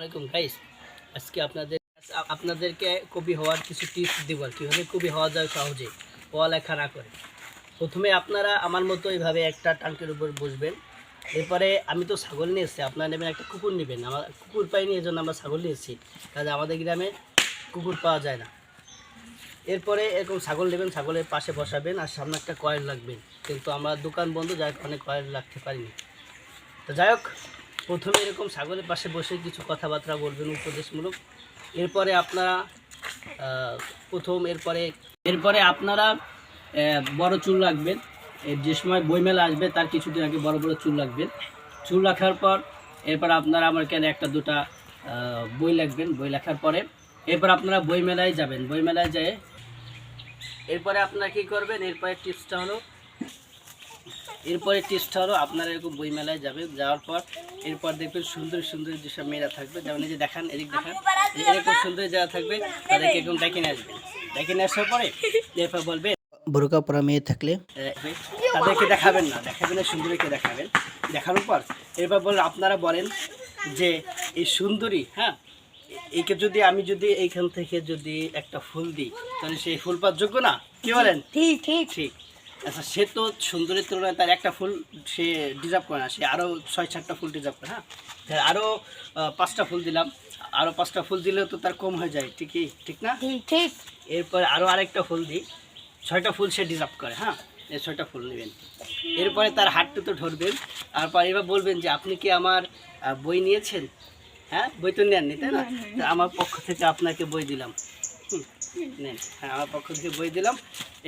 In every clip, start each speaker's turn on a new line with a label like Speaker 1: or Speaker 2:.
Speaker 1: আসসালামু গাইস, আজকে আপনাদেরকে কবি হওয়ার কিছু টিপস দিব। কীভাবে কবি হওয়া যায় সহজে, পড়ালেখা না করে। প্রথমে আপনারা আমার মতো এইভাবে একটা টাঙ্কের উপর বসবেন। এরপরে আমি তো ছাগল নিয়ে এসেছি, আপনারা নেবেন একটা কুকুর নেবেন। আমার কুকুর পাইনি, এই জন্য আমরা ছাগল নিয়েছি, কাজে আমাদের গ্রামে কুকুর পাওয়া যায় না। এরপরে এরকম ছাগল নেবেন, ছাগলের পাশে বসাবেন, আর সামনে একটা কয়েল রাখবেন। কিন্তু আমরা দোকান বন্ধ, যাই অনেক কয়েল রাখতে পারিনি। তো যাই হোক, প্রথমে এরকম ছাগলের পাশে বসে কিছু কথাবার্তা বলবেন উপদেশমূলক। এরপরে আপনারা এরপরে আপনারা বড় চুল রাখবেন। যে সময় বইমেলা আসবে তার কিছুদিন আগে বড় বড় চুল রাখবেন। চুল রাখার পর এরপর আপনারা আমার কেন একটা দুটা বই লিখবেন। বই লেখার পরে এরপর আপনারা বইমেলায় যাবেন। বইমেলায় যেয়ে এরপরে আপনারা কী করবেন, এরপরে টিপসটা হলো আপনারা এরকম বইমেলায় যাবেন। যাওয়ার পর এরপর দেখবেন সুন্দর সুন্দর যেসব মেয়েরা থাকবে, যেমন এই যে দেখান, এদিক দেখান, এরকম সুন্দর যারা থাকবে তাদেরকে এরকম ডেকে নিয়ে আসবেন। ডেকে নিয়ে আসার পরে এরপর বলবেন, বোরকা পরা মেয়ে থাকলে তাদেরকে দেখাবেন না, সুন্দরীকে দেখাবেন। দেখানোর পর এরপর আপনারা বলেন যে এই সুন্দরী, হ্যাঁ, একে আমি যদি এইখান থেকে যদি একটা ফুল দিই, তাহলে সেই ফুল পাওয়ার যোগ্য না? কি বলেন? ঠিক ঠিক ঠিক। আচ্ছা, সে তো সুন্দরীর তুলনায় তার একটা ফুল সে ডিজার্ভ করে না, সে আরও 6-7টা ফুল ডিজার্ভ করে। হ্যাঁ, আরও 5টা ফুল দিলাম, আরও 5টা ফুল দিলেও তো তার কম হয়ে যায়, ঠিক না? ঠিক। এরপর আরও আরেকটা ফুল দিই, 6টা ফুল সে ডিজার্ভ করে। হ্যাঁ, এই 6টা ফুল নেবেন। এরপরে তার হাতটা তো ধরবেন, তারপর এবার বলবেন যে আপনি কি আমার বই নিয়েছেন? হ্যাঁ, বই তো নেননি, তাই না? আমার পক্ষ থেকে আপনাকে বই দিলাম, নেন। হ্যাঁ, আমার পক্ষ থেকে বই দিলাম,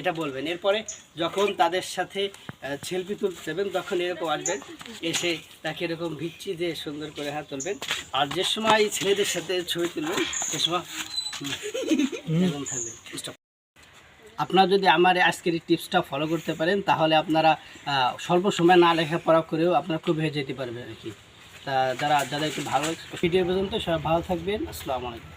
Speaker 1: এটা বলবেন। এরপরে যখন তাদের সাথে সেলফি তুলতে যাবেন, তখন এরকম আসবেন, এসে তাকে এরকম ভিচ্ছি দিয়ে সুন্দর করে হাত তুলবেন। আর যে সময় ছেলেদের সাথে ছবি তুলবেন, সে সময় এরকম থাকবেন। আপনারা যদি আমার আজকের এই টিপসটা ফলো করতে পারেন, তাহলে আপনারা স্বল্প সময় না লেখাপড়া করেও আপনারা খুব হয়ে যেতে পারবেন আর কি। তা যারা একটু ভালো ভিডিও পর্যন্ত সবাই ভালো থাকবেন। আসসালামু আলাইকুম।